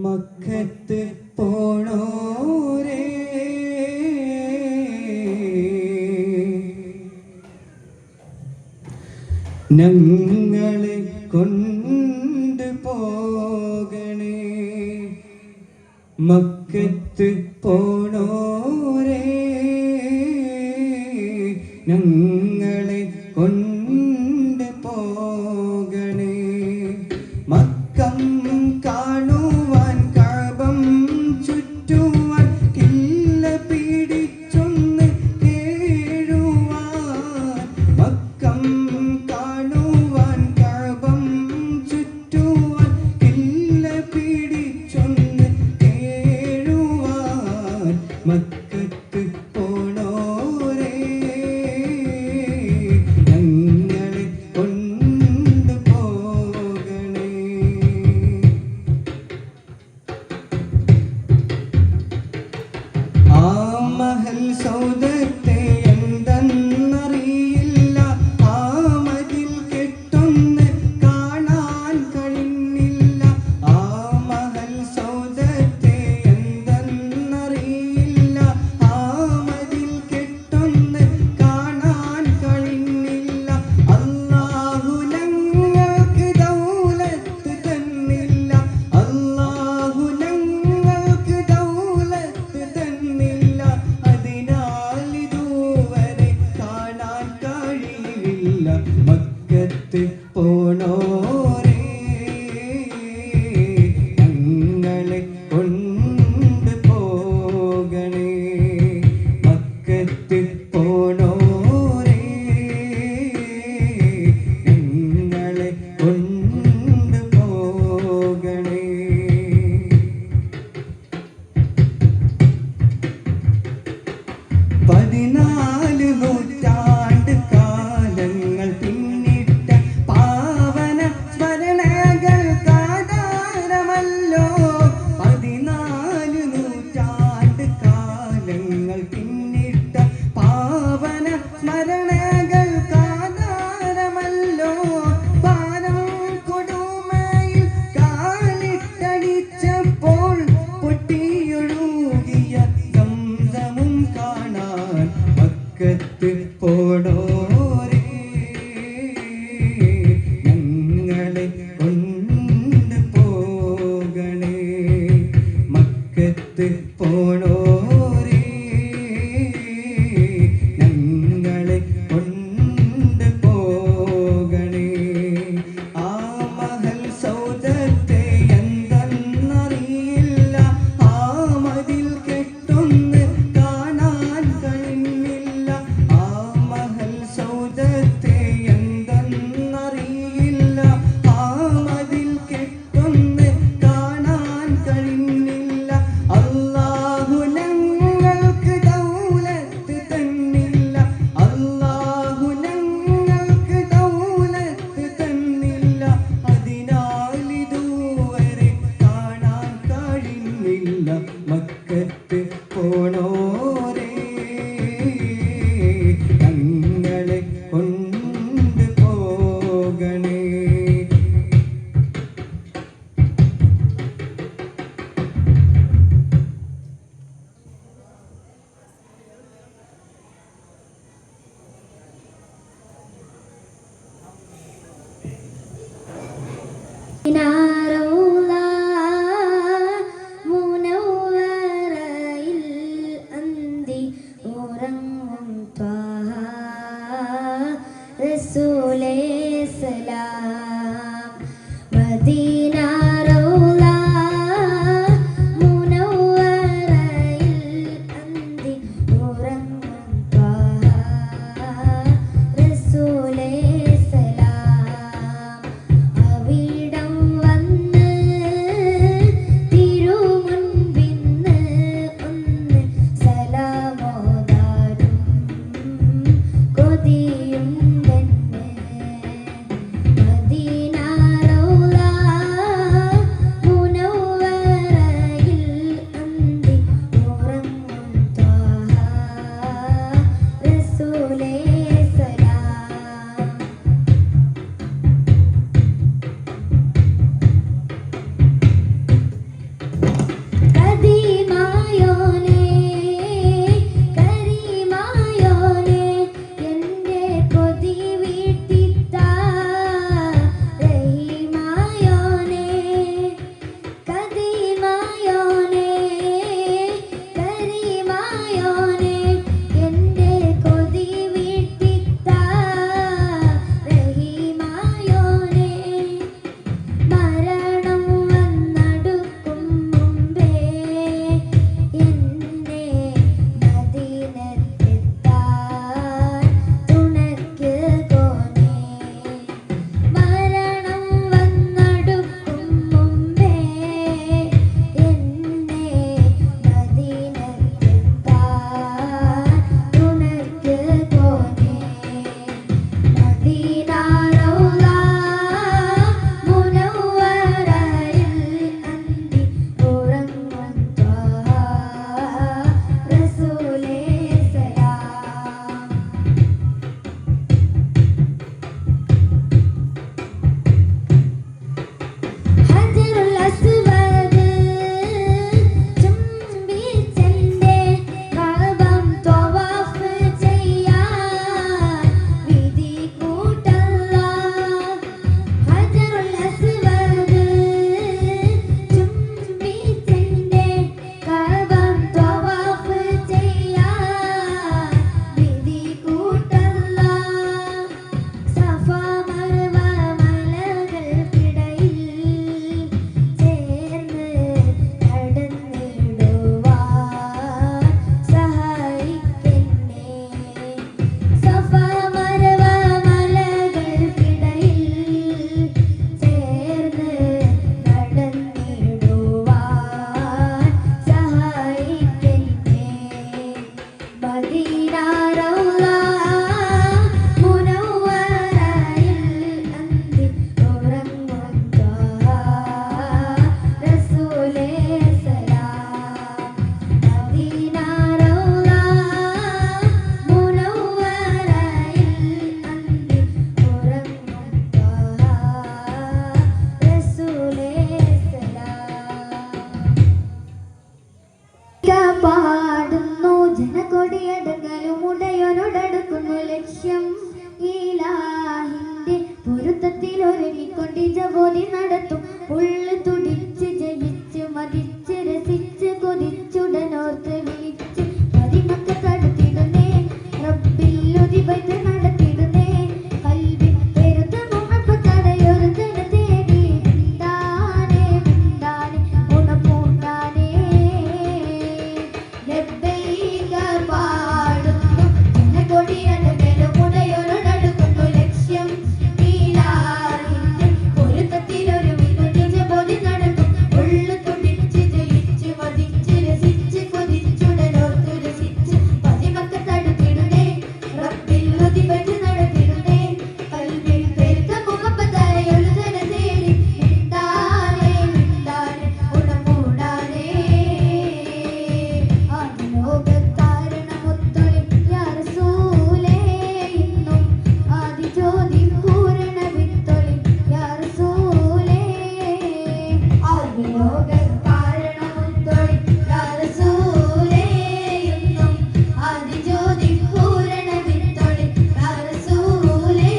മക്കത്ത് പോണോരേ ഞങ്ങളെ കൊണ്ട് പോകണേ മക്കത്ത് പോണോരേ ഞങ്ങളെ കൊണ്ട് പോകണേ മക്കം കാണുവാൻ കഅബം ചുറ്റുവാൻ കില്ല പിടിച്ചൊന്ന് കേഴുവാൻ മക്കം കാണുവാൻ കഅബം ചുറ്റുവാൻ കില്ല പിടിച്ചൊന്ന് കേഴുവാൻ മക്കത്ത് പോണോരേ ഓടിയടങ്ങലും ഉടയോനോടടുക്കുന്നു ലക്ഷ്യം ഈലാഹിന്റെ പൊരുത്തത്തിൽ ഒരുങ്ങിക്കൊണ്ട് ജപോതി നടത്തും ഉള്ളു തുടിച്ച് ജയിച്ച് മതിച്ച് രസിച്ച് കൊതിച്ചുടനോർത്ത് വിളിച്ച് പതിമക്ക തടുത്തിടുന്നേ റബ്ബിൽ ഒതിബൈത്ത് നടത്തിടുന്നേ കൽബിൽ പെരുത്ത മുഹബ്ബത്തടയൊരു ജന തേടി മിണ്ടാനേ മിണ്ടാനേ ഉണപ്പൂണ്ടാനേ ലബ്ബൈക പാടുന്നു ജനകൊടിയടകലും ഉടയോനോടടുക്കുന്നു ലക്ഷ്യം ഈലാഹിന്റെ പൊരുത്തത്തിലൊരു വികുതി ജപോതി നടത്തും ഉള്ളു തുടിച്ച് ജയിച്ച് മതിച്ച് രസിച്ച് കൊതിച്ചുടനോർത്ത് രസിച്ച് പതിമക്ക തടുത്തിടുന്നേ റബ്ബിൽ ഒതിബൈത്ത് നടത്തിടുന്നേ കൽബിൽ പെരുത്ത മുഹബ്ബത്തടയൊരു ജന തേടി മിണ്ടാനേ മിണ്ടാനേ ഉണമൂടാനേ ആദിലോകത്താരണമൊത്തൊളി യാ റസൂലേ ഇന്നും ആദിജ്യോതി പൂരണ വിത്തൊളി യാ റസൂലേ ആദിലോകത്താരണമൊത്തൊളി യാ റസൂലേ ഇന്നും ആദിജ്യോതി പൂരണ വിത്തൊളി യാ റസൂലേ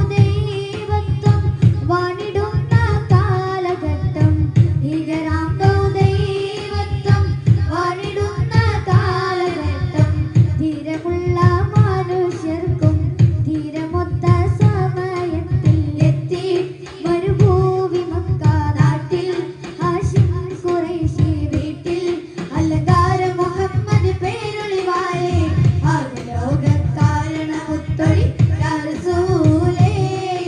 ധീരരാംബുദൈവത്വം വാണിടുന്ന കാലഘട്ടം ധീരരാംബുദൈവത്വം വാണിടുന്ന കാലഘട്ടം ധീരമുള്ള മനുഷ്യർക്കും ധീരമൊത്ത സമയത്തിൽ എത്തി മരുഭൂമി മക്ക നാട്ടിൽ ഹാഷിം ഖുറൈശി വീട്ടിൽ അലങ്കാര മുഹമ്മദ് പേരൊളിവാലേ ആദിലോകക്കാരണമൊത്തൊളി യാ റസൂലേ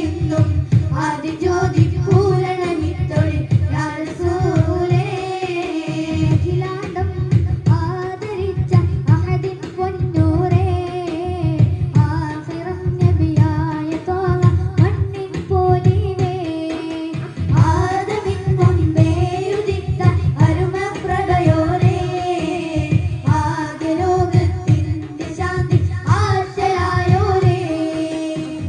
ഇന്നും ആദിജ്യോതി പൂരണ വിത്തൊളി യാ റസൂലേ അഖിലാണ്ടം ആദരിച്ച അഹദിൻ പൊന്നൂറേ ആഖിറം നബിയായ ത്വാഹ മണ്ണിൻ പോലിവേ ആദമിൻ മുൻപേ ഉദിത്ത അരുമപ്രഭയോരേ ആകലോകത്തിന്റെ ശാന്തി ആശയായോരേ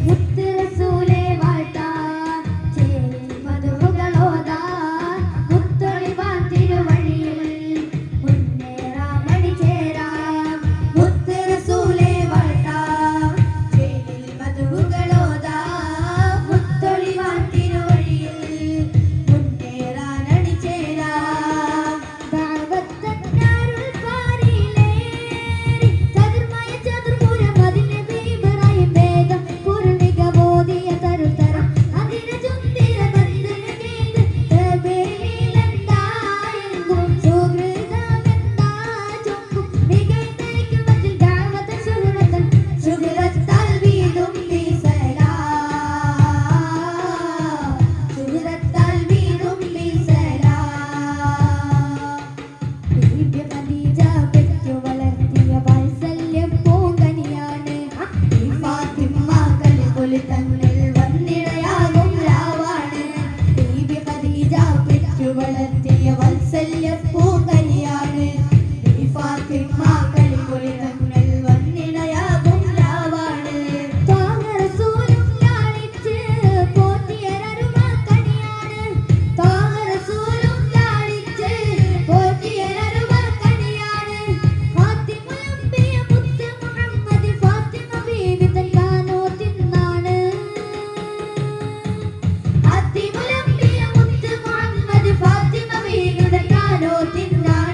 മുത്ത് റസൂലേ വാഴ്ത്താൻ ചേരി മധുകളോതാൻ മുത്തൊളിവാൻ തിരുവഴിയിൽ മുന്നേറാമണി ചേരാം മുത്ത് റസൂലേ വാഴ്ത്താൻ ചേരി മധുകളോതാൻ മുത്തൊളിവാൻ തിരുവഴിയിൽ മുന്നേറാനണി ചേരാം ദാവത്തന്നാരുൾ പാരിലേറി ചതുർമയ ചതുർമുരം അതിനെ ഭീമറായും വേഗം പൂർണിക ബോധിയ തരുതരം അതിനെ ചുന്തിര ബന്ധന കേന്ദ്ര തബേലിലെന്തായെങ്കും സുഹൃതമെന്താ ചൊക്കും മികഴ്ത്തരിക്കും മറ്റിൽ ദാവത്ത സുഹൃതൻ സുഹൃത്താൽ വീതും സുഹൃത്താൽ വീതും ദിവ്യ ഖദീജ പെറ്റു വളർത്തിയ വാത്സല്യം പൂങ്കനിയാണ് ഈ ഫാത്തിമ കലിപൊലി തന്നിൽ വന്നിടയാകും രാവാണ് ദിവ്യ ഖദീജ പെറ്റു വളർത്തിയ വാത്സല്യം പൂങ്കനിയാണ് ഈ ഫാത്തിമ കലിപൊലി തന്നിൽ വന്നിടയാകും രാവാണ് ത്വാഹ റസൂലും ലാളിച്ച് പോറ്റിയൊരരുമക്കണിയാണ് ത്വാഹ റസൂലും ലാളിച്ച് പോറ്റിയൊരരുമക്കണിയാണ് ഫാത്തിമയമ്പിയ മുത്ത് മുഹമ്മദ് ഫാത്തിമ ബീവി തൻ കാനോത്തിന്നാണ് ഫാത്തിമയമ്പിയ മുത്ത് മുഹമ്മദ് ഫാത്തിമ ബീവി തൻ കാനോത്തിന്നാണ്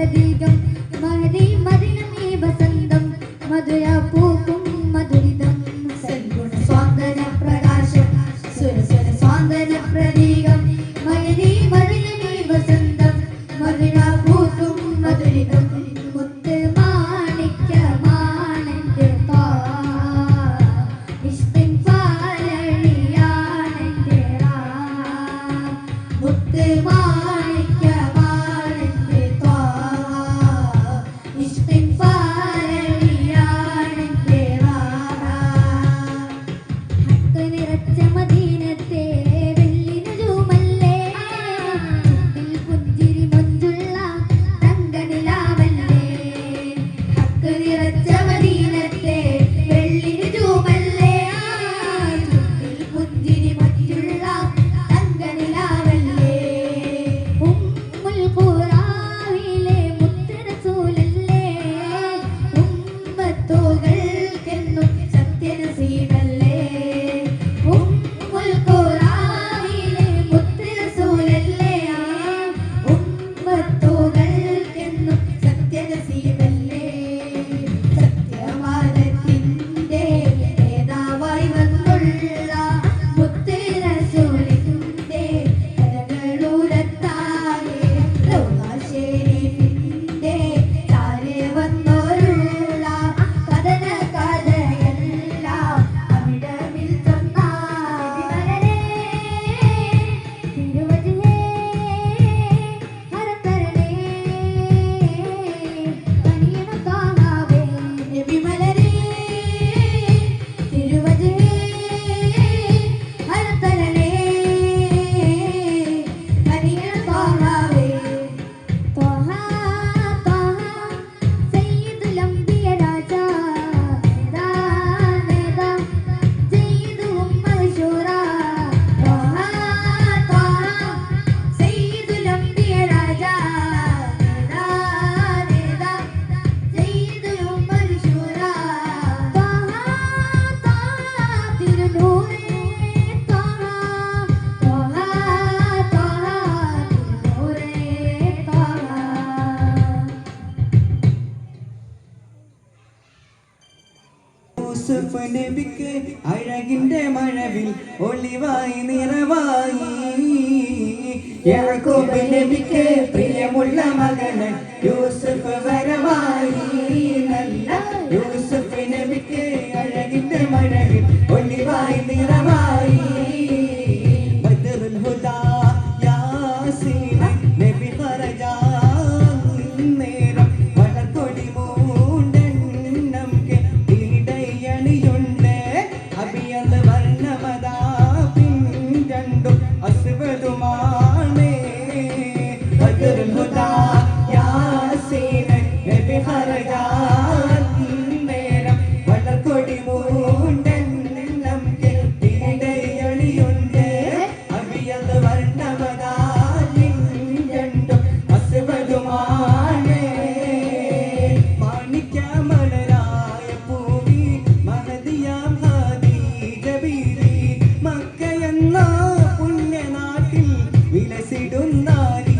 പ്രതീകം മഹദി മദിനം ഈ വസന്തം മധുര പൂക്കും മധുരിതം സൽഗുണ സ്വാന്തന പ്രകാശം സുരസുര സ്വാന്തന പ്രതീകം മഹദി മദിനം ഈ വസന്തം മധുര പൂക്കും മധുരിതം മുത്ത് മാണിക്യമാണെന്റെ ഇഷ്ടിൻ പാലണിയാണെന്റെ മുത്ത് മാണിക്യമാണെന്റെ ഇഷ്ടിൻ പാലണിയാണെന്റെ ഹക്ക് നിറച്ച മദീനത്തെ വെള്ളിനു ജൂമല്ലേ ചുണ്ടിൽ പുഞ്ചിരി മൊഞ്ചുള്ള തങ്കനിലാവല്ലേ ഹക്ക് നിറച്ച മദീനത്തെ വെള്ളിനു ജൂമല്ലേ ചുണ്ടിൽ പുഞ്ചിരി മൊഞ്ചുള്ള തങ്കനിലാവല്ലേ ഉമ്മുൽ ഖുറാവിലെ മുത്ത് റസൂലല്ലേ ഉമ്മത്തുകൾക്കെന്നും സത്യനസീബല്ലേ ഉമ്മുൽ ഖുറാവിലെ മുത്ത് റസൂലല്ലേ ഉമ്മത്തുകൾക്കെന്നും സത്യനസീബല്ലേ സത്യവാദത്തിന്റെ നേതാവായി വന്നുള്ള മുത്ത് റസൂലിന്റെ കരകളുരത്താതെ റൗള ശരീഫിന്റെ താരെ വന്നോരുള്ള കഥന കഥയെല്ലാം അവിടമിൽ തന്നാരെ തിരുവജുവേ ഹരതരണേ കനിയന താങ്ങാവേ നബിമലരേ തിരുവജുവേ ഹരതരണേ കനിയന താങ്ങാവേ ത്വഹ ത്വഹ സയ്യിദുൽ അംബിയ രാജാ നേതാ സയ്യിദുഹും മൻശൂറാ ത്വഹ ത്വഹ സയ്യിദുൽ അംബിയ രാജാ നേതാ സയ്യിദുഹും മൻശൂറാ ത്വഹ ത്വഹ തിരുനൂറേ ത്വഹ ത്വഹ ത്വഹ തിരുനൂറേ ത്വഹ യൂസുഫ് നബിക്ക് അഴകിന്റെ മഴവിൽ ഒളിവായി നിറവായി യാക്കൂബ് നബിക്ക് പ്രിയമുള്ള മകന് യൂസുഫ് വരവായി നല്ല യൂസുഫ് നബിക്ക് അഴകിന്റെ മഴവിൽ ഒളിവായി നിറവായി ബദറുൽ ഹുദാ യാസീൻ നബി ഖറജാ നേരം വളർക്കൊടി മൂണ്ടെണ്ണം ഇടയണിയുണ്ട് അബിയൽ വർണ്ണമതാ പിൻരണ്ടും അസ്വദുമാണ് ബദറുൽ ഹുദാ യാസീൻ നബി ഖറജാ നേരം വളർക്കൊടി മൂണ്ടെണ്ണം ഇടയണിയുണ്ട് അബിയൽ വർണ്ണമതാ പിൻരണ്ടും അസ്വദുമാണ് മാണിക്യമലരായ പൂവി മഹദിയാം ഖദീജ ബീവി മക്കയെന്ന പുണ്യനാട്ടിൽ വിലസിടുന്നാരി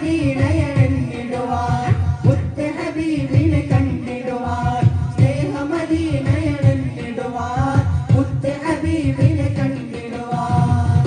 സ്നേഹമദീനയണിടുവാൻ മുത്ത് ഹബീബിനെ കണ്ടിടുവാൻ സ്നേഹമദീനയണിടുവാൻ മുത്ത് ഹബീബിനെ കണ്ടിടുവാൻ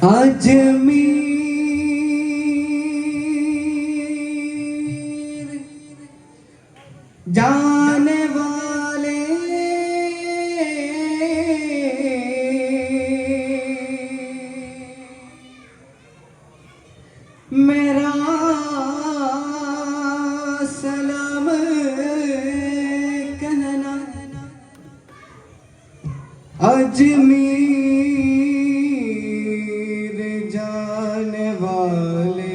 अजमीर जाने वाले मेरा सलाम कहना अजमीर जाने वाले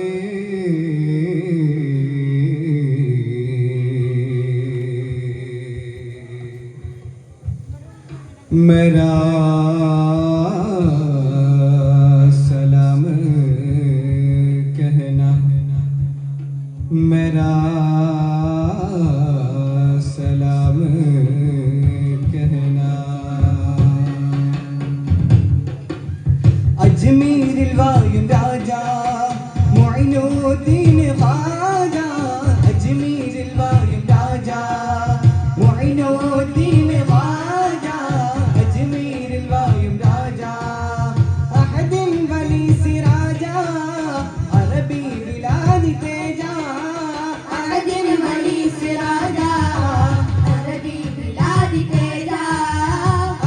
मेरा सलाम कहना मेरा सलाम कहना अजमीर वायुं राजा मुइनुद्दीन ख्वाजा अजमीर वायुं राजा मुइनुद्दीन ख्वाजा अजमीर वायुं राजा अहदिन वली सिराजा अरबी बिलाद तेजा अहदिन वली सिराजा अरबी बिलाद तेजा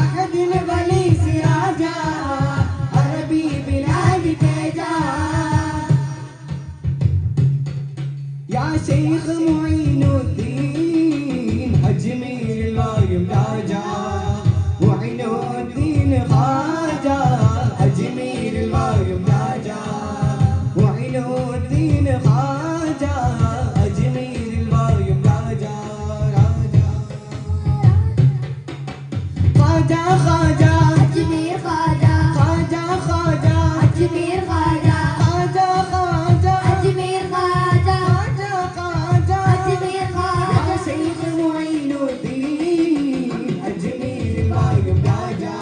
अहदिन वली सिराजा अरबी बिलाद तेजा या शेख मुइनुद्दीन अजमीर वायुं राजा मुइनुद्दीन ख्वाजा अजमीर वायुं राजा मुइनुद्दीन ख्वाजा अजमीर वायुं राजा ख्वाजा ख्वाजा अजमेर ख्वाजा ख्वाजा ख्वाजा अजमेर ख्वाजा ख्वाजा ख्वाजा अजमेर ख्वाजा ख्वाजा ख्वाजा अजमेर ख्वाजा या शेख मुइनुद्दीन अजमीर वायुं राजा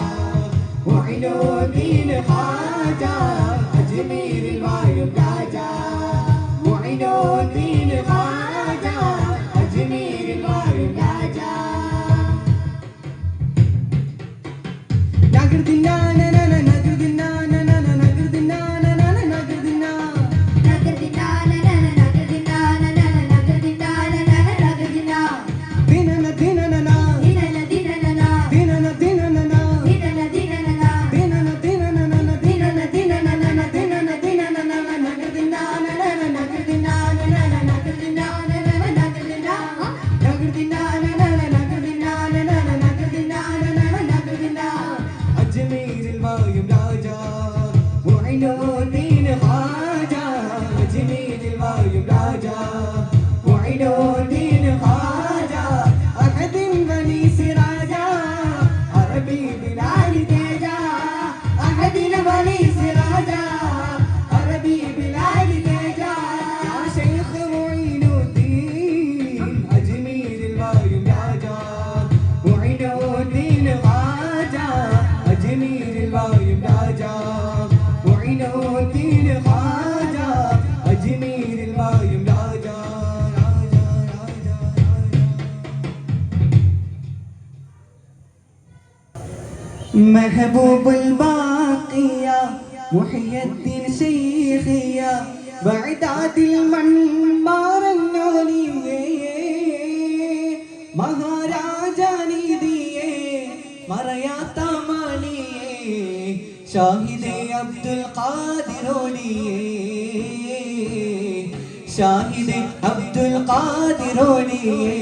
मुइनुद्दीन ख्वाजा अजमीर वायुं राजा मुइनुद्दीन ख्वाजा अजमीर वायुं राजा नगरदिना ना ना ना नगरदिना ना ना ना नगरदिना ना ना ना नगरदिना नगरदिना नगरदिना नगरदिना नगरदिना दिनन दिननना दिनन दिननना दिनन दिननना दिनन दिननना दिनन दिननना दिनन दिननना दिनन दिननना नगरदिना ना ना ना नगरदिना ना ना ना नगरदिना ना ना ना नगरदिना नगरदिना ना ना ना नगरदिना ना ना ना नगरदिना ना ना ना नगरदिना अजमीर वायुं राजा मुइनुद्दीन ख्वाजा अजमीर वायुं राजा मुइनुद्दीन ख्वाजा अहदिन वली सिराजा अरबी बिलाद तेजा अहदिन वली सिराजा अरबी बिलाद तेजा या शेख मुइनुद्दीन अजमीर वायुं राजा मुइनुद्दीन ख्वाजा अजमीर वायुं राजा मुइनुद्दीन ख्वाजा अजमीर वायुं राजा महबूबुल बाकिया मुहियुद्दीन शेखिया बअदादिल मन्मारन्नोलिये महाराजा निधिये मरयाता मालिये शाहिदे अब्दुल कादिरोलिये शाहिदे अब्दुल कादिरोलिये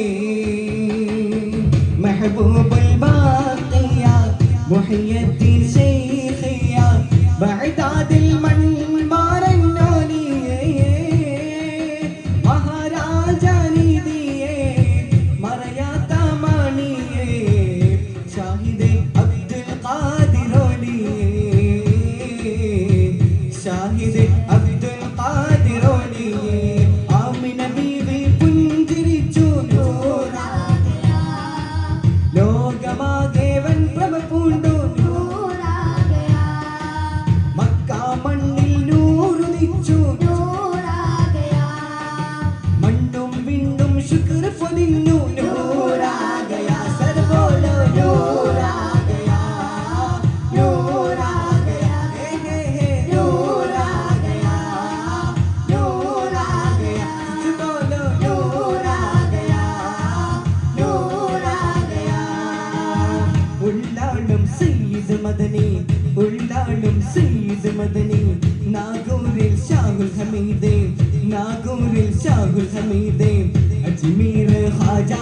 महबूबुल बाकिया मुहियुद्दीन शेखिया बअदादिल मन्मारन्नोलिये महाराजा निधिये मरयाता मानिये शाहिदे अब्दुल कादिरोलिये शाहिदे अब्दुल कादिरोलिये आमिन बीवी पुंजरिച്ചു ലോകമാകെ വൻ പ്രഭ പൂണ്ടു ഹമീദേ നാഗൂരിൽ ഷാഹുൽ ഹമീദേ അജ്മീർ ഖാജ